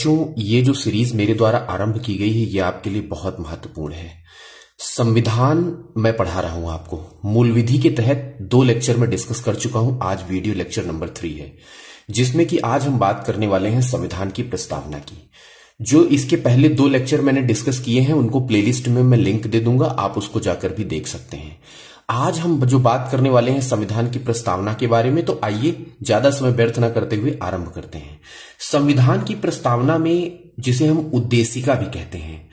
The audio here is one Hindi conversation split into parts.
बच्चों, ये जो सीरीज मेरे द्वारा आरंभ की गई है ये आपके लिए बहुत महत्वपूर्ण है। संविधान मैं पढ़ा रहा हूं आपको। मूल विधि के तहत 2 लेक्चर में डिस्कस कर चुका हूं। आज वीडियो लेक्चर नंबर 3 है, जिसमें कि आज हम बात करने वाले हैं संविधान की प्रस्तावना की। जो इसके पहले 2 लेक्चर मैंने डिस्कस किए हैं उनको प्लेलिस्ट में मैं लिंक दे दूंगा, आप उसको जाकर भी देख सकते हैं। आज हम जो बात करने वाले हैं संविधान की प्रस्तावना के बारे में, तो आइए ज्यादा समय व्यर्थ न करते हुए आरंभ करते हैं। संविधान की प्रस्तावना में, जिसे हम उद्देशिका भी कहते हैं,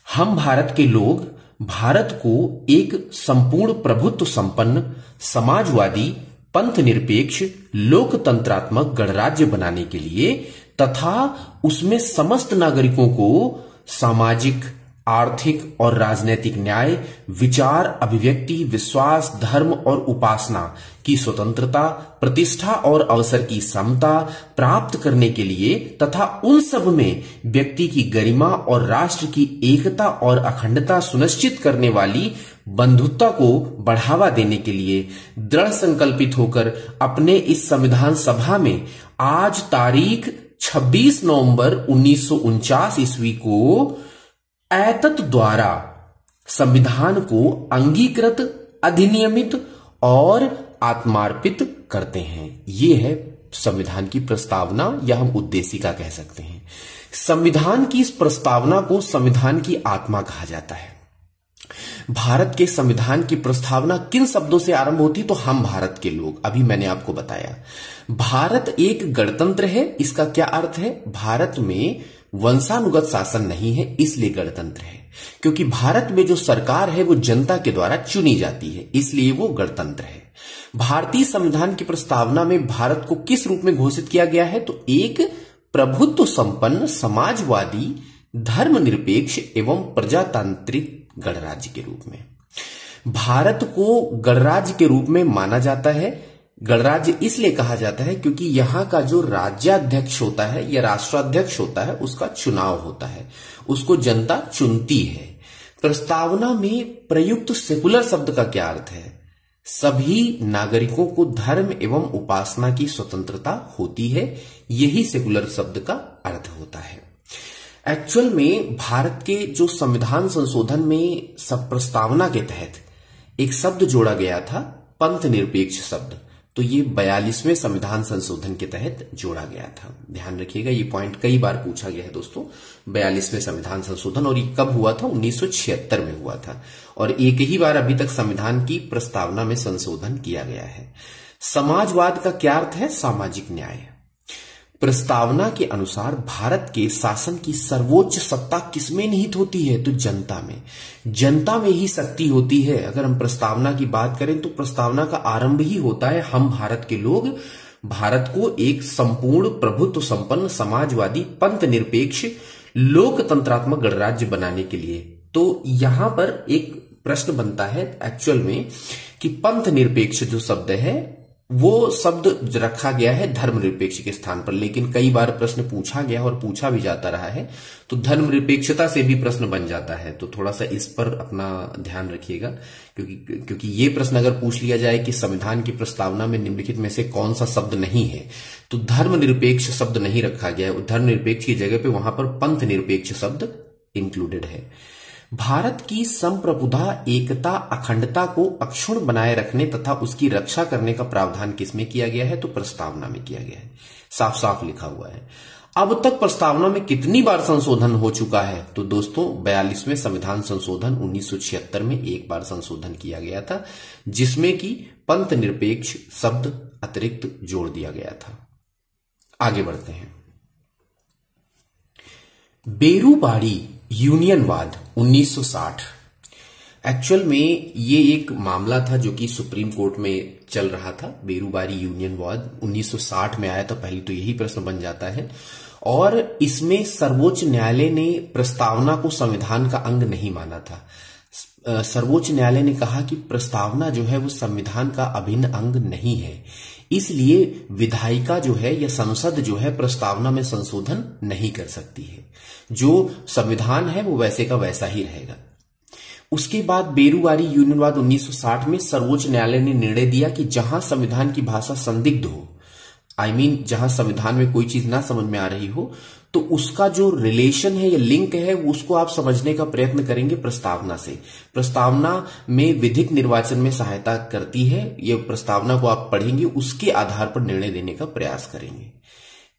हम भारत के लोग भारत को एक संपूर्ण प्रभुत्व संपन्न, समाजवादी, पंथ निरपेक्ष, लोकतंत्रात्मक गणराज्य बनाने के लिए तथा उसमें समस्त नागरिकों को सामाजिक, आर्थिक और राजनैतिक न्याय, विचार, अभिव्यक्ति, विश्वास, धर्म और उपासना की स्वतंत्रता, प्रतिष्ठा और अवसर की समता प्राप्त करने के लिए तथा उन सब में व्यक्ति की गरिमा और राष्ट्र की एकता और अखंडता सुनिश्चित करने वाली बंधुत्व को बढ़ावा देने के लिए दृढ़ संकल्पित होकर अपने इस संविधान सभा में आज तारीख 26 नवंबर 1949 ईस्वी को एतत् द्वारा संविधान को अंगीकृत, अधिनियमित और आत्मार्पित करते हैं। ये है संविधान की प्रस्तावना, या हम उद्देशिका कह सकते हैं। संविधान की इस प्रस्तावना को संविधान की आत्मा कहा जाता है। भारत के संविधान की प्रस्तावना किन शब्दों से आरंभ होती? तो हम भारत के लोग, अभी मैंने आपको बताया। भारत एक गणतंत्र है। इसका क्या अर्थ है? भारत में वंशानुगत शासन नहीं है, इसलिए गणतंत्र है। क्योंकि भारत में जो सरकार है वो जनता के द्वारा चुनी जाती है, इसलिए वो गणतंत्र है। भारतीय संविधान की प्रस्तावना में भारत को किस रूप में घोषित किया गया है? तो एक प्रभुत्व संपन्न, समाजवादी, धर्मनिरपेक्ष एवं प्रजातांत्रिक गणराज्य के रूप में। भारत को गणराज्य के रूप में माना जाता है। गणराज्य इसलिए कहा जाता है क्योंकि यहां का जो राज्याध्यक्ष होता है या राष्ट्राध्यक्ष होता है उसका चुनाव होता है, उसको जनता चुनती है। प्रस्तावना में प्रयुक्त सेकुलर शब्द का क्या अर्थ है? सभी नागरिकों को धर्म एवं उपासना की स्वतंत्रता होती है, यही सेकुलर शब्द का अर्थ होता है। एक्चुअल में भारत के जो संविधान संशोधन में सब प्रस्तावना के तहत एक शब्द जोड़ा गया था, पंथ निरपेक्ष शब्द, तो ये 42वें संविधान संशोधन के तहत जोड़ा गया था। ध्यान रखिएगा, ये पॉइंट कई बार पूछा गया है दोस्तों। 42वें संविधान संशोधन, और ये कब हुआ था? 1976 में हुआ था। और एक ही बार अभी तक संविधान की प्रस्तावना में संशोधन किया गया है। समाजवाद का क्या अर्थ है? सामाजिक न्याय। प्रस्तावना के अनुसार भारत के शासन की सर्वोच्च सत्ता किसमें निहित होती है? तो जनता में। जनता में ही शक्ति होती है। अगर हम प्रस्तावना की बात करें तो प्रस्तावना का आरंभ ही होता है हम भारत के लोग भारत को एक संपूर्ण प्रभुत्व संपन्न, समाजवादी, पंथ निरपेक्ष, लोकतंत्रात्मक गणराज्य बनाने के लिए। तो यहां पर एक प्रश्न बनता है एक्चुअल में कि पंथ निरपेक्ष जो शब्द है वो शब्द रखा गया है धर्मनिरपेक्ष के स्थान पर, लेकिन कई बार प्रश्न पूछा गया और पूछा भी जाता रहा है, तो धर्मनिरपेक्षता से भी प्रश्न बन जाता है। तो थोड़ा सा इस पर अपना ध्यान रखिएगा, क्योंकि ये प्रश्न अगर पूछ लिया जाए कि संविधान की प्रस्तावना में निम्नलिखित में से कौन सा शब्द नहीं है, तो धर्मनिरपेक्ष शब्द नहीं रखा गया है। धर्मनिरपेक्ष की जगह पे वहां पर पंथ निरपेक्ष शब्द इंक्लूडेड है। भारत की संप्रभुता, एकता, अखंडता को अक्षुण्ण बनाए रखने तथा उसकी रक्षा करने का प्रावधान किसमें किया गया है? तो प्रस्तावना में किया गया है। साफ साफ लिखा हुआ है। अब तक प्रस्तावना में कितनी बार संशोधन हो चुका है? तो दोस्तों 42वें संविधान संशोधन 1976 में एक बार संशोधन किया गया था, जिसमें कि पंथ निरपेक्ष शब्द अतिरिक्त जोड़ दिया गया था। आगे बढ़ते हैं। बेरूबाड़ी यूनियनवाद 1960। एक्चुअल में ये एक मामला था जो कि सुप्रीम कोर्ट में चल रहा था। बेरूबारी यूनियनवाद 1960 में आया था। पहले तो यही प्रश्न बन जाता है, और इसमें सर्वोच्च न्यायालय ने प्रस्तावना को संविधान का अंग नहीं माना था। सर्वोच्च न्यायालय ने कहा कि प्रस्तावना जो है वो संविधान का अभिन्न अंग नहीं है, इसलिए विधायिका जो है या संसद जो है प्रस्तावना में संशोधन नहीं कर सकती है। जो संविधान है वो वैसे का वैसा ही रहेगा। उसके बाद बेरूबारी यूनियनवाद 1960 में सर्वोच्च न्यायालय ने निर्णय दिया कि जहां संविधान की भाषा संदिग्ध हो, जहां संविधान में कोई चीज ना समझ में आ रही हो, तो उसका जो रिलेशन है या लिंक है उसको आप समझने का प्रयत्न करेंगे प्रस्तावना से। प्रस्तावना में विधिक निर्वाचन में सहायता करती है। ये प्रस्तावना को आप पढ़ेंगे, उसके आधार पर निर्णय देने का प्रयास करेंगे।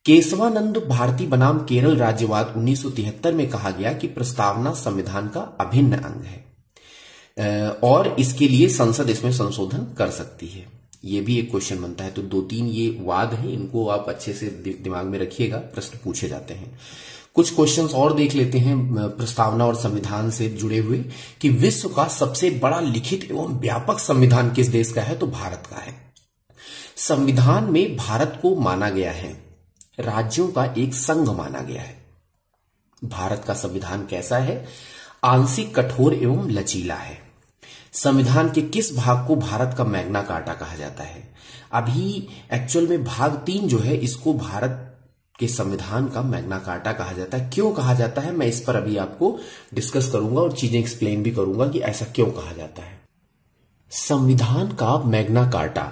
केशवानंद भारती बनाम केरल राज्यवाद 1973 में कहा गया कि प्रस्तावना संविधान का अभिन्न अंग है और इसके लिए संसद इसमें संशोधन कर सकती है। ये भी एक क्वेश्चन बनता है। तो 2-3 ये वाद हैं, इनको आप अच्छे से दिमाग में रखिएगा, प्रश्न पूछे जाते हैं। कुछ क्वेश्चंस और देख लेते हैं प्रस्तावना और संविधान से जुड़े हुए कि विश्व का सबसे बड़ा लिखित एवं व्यापक संविधान किस देश का है? तो भारत का है। संविधान में भारत को माना गया है राज्यों का एक संघ माना गया है। भारत का संविधान कैसा है? आंशिक कठोर एवं लचीला है। संविधान के किस भाग को भारत का मैग्ना कार्टा कहा जाता है? अभी एक्चुअल में भाग 3 जो है इसको भारत के संविधान का मैग्ना कार्टा कहा जाता है। क्यों कहा जाता है मैं इस पर अभी आपको डिस्कस करूंगा और चीजें एक्सप्लेन भी करूंगा कि ऐसा क्यों कहा जाता है। संविधान का मैग्ना कार्टा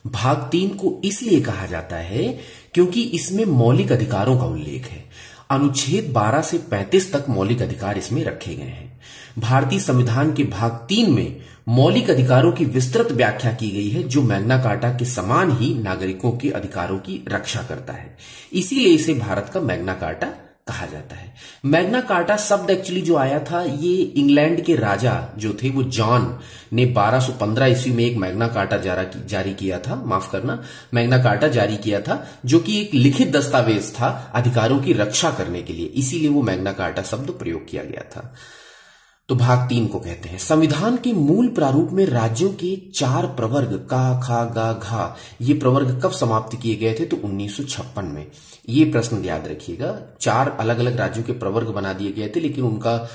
भाग 3 को इसलिए कहा जाता है क्योंकि इसमें मौलिक अधिकारों का उल्लेख है। अनुच्छेद 12 से 35 तक मौलिक अधिकार इसमें रखे गए हैं। भारतीय संविधान के भाग 3 में मौलिक अधिकारों की विस्तृत व्याख्या की गई है जो मैग्ना कार्टा के समान ही नागरिकों के अधिकारों की रक्षा करता है। इसीलिए इसे भारत का मैग्ना कार्टा कहा जाता है। मैग्ना कार्टा शब्द एक्चुअली जो आया था ये इंग्लैंड के राजा जो थे वो जॉन ने 1215 ईस्वी में एक मैग्ना कार्टा जारी किया था, माफ करना, मैग्ना कार्टा जारी किया था जो कि एक लिखित दस्तावेज था अधिकारों की रक्षा करने के लिए। इसीलिए वो मैग्ना कार्टा शब्द प्रयोग किया गया था। तो भाग 3 को कहते हैं। संविधान के मूल प्रारूप में राज्यों के 4 प्रवर्ग का, खा, गा, घा ये प्रवर्ग कब समाप्त किए गए थे? तो 1956 में। ये प्रश्न याद रखिएगा। 4 अलग अलग राज्यों के प्रवर्ग बना दिए गए थे लेकिन उनका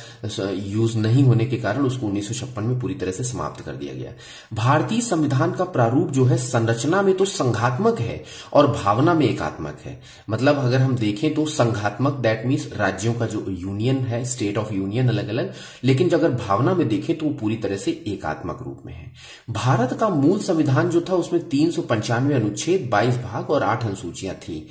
यूज नहीं होने के कारण उसको 1956 में पूरी तरह से समाप्त कर दिया गया। भारतीय संविधान का प्रारूप जो है संरचना में तो संघात्मक है और भावना में एकात्मक है। मतलब अगर हम देखें तो संघात्मक दैट मीन्स राज्यों का जो यूनियन है, स्टेट ऑफ यूनियन अलग अलग, लेकिन अगर भावना में देखें तो वो पूरी तरह से एकात्मक रूप में है। भारत का मूल संविधान जो था उसमें 395 अनुच्छेद, 22 भाग और 8 अनुसूचियां थी।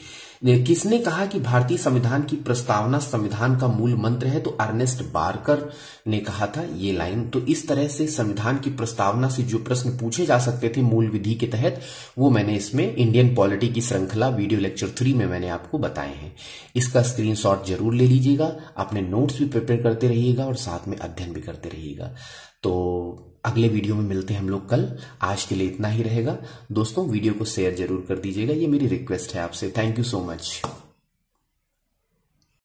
किसने कहा कि भारतीय संविधान की प्रस्तावना संविधान का मूल मंत्र है? तो अर्नेस्ट बारकर ने कहा था ये लाइन। तो इस तरह से संविधान की प्रस्तावना से जो प्रश्न पूछे जा सकते थे मूल विधि के तहत वो मैंने इसमें इंडियन पॉलिटी की श्रृंखला वीडियो लेक्चर 3 में मैंने आपको बताए हैं। इसका स्क्रीनशॉट जरूर ले लीजिएगा, अपने नोट्स भी प्रिपेयर करते रहिएगा और साथ में अध्ययन भी करते रहिएगा। तो अगले वीडियो में मिलते हैं हम लोग कल। आज के लिए इतना ही रहेगा। दोस्तों वीडियो को शेयर जरूर कर दीजिएगा, ये मेरी रिक्वेस्ट है आपसे। Thank you so much.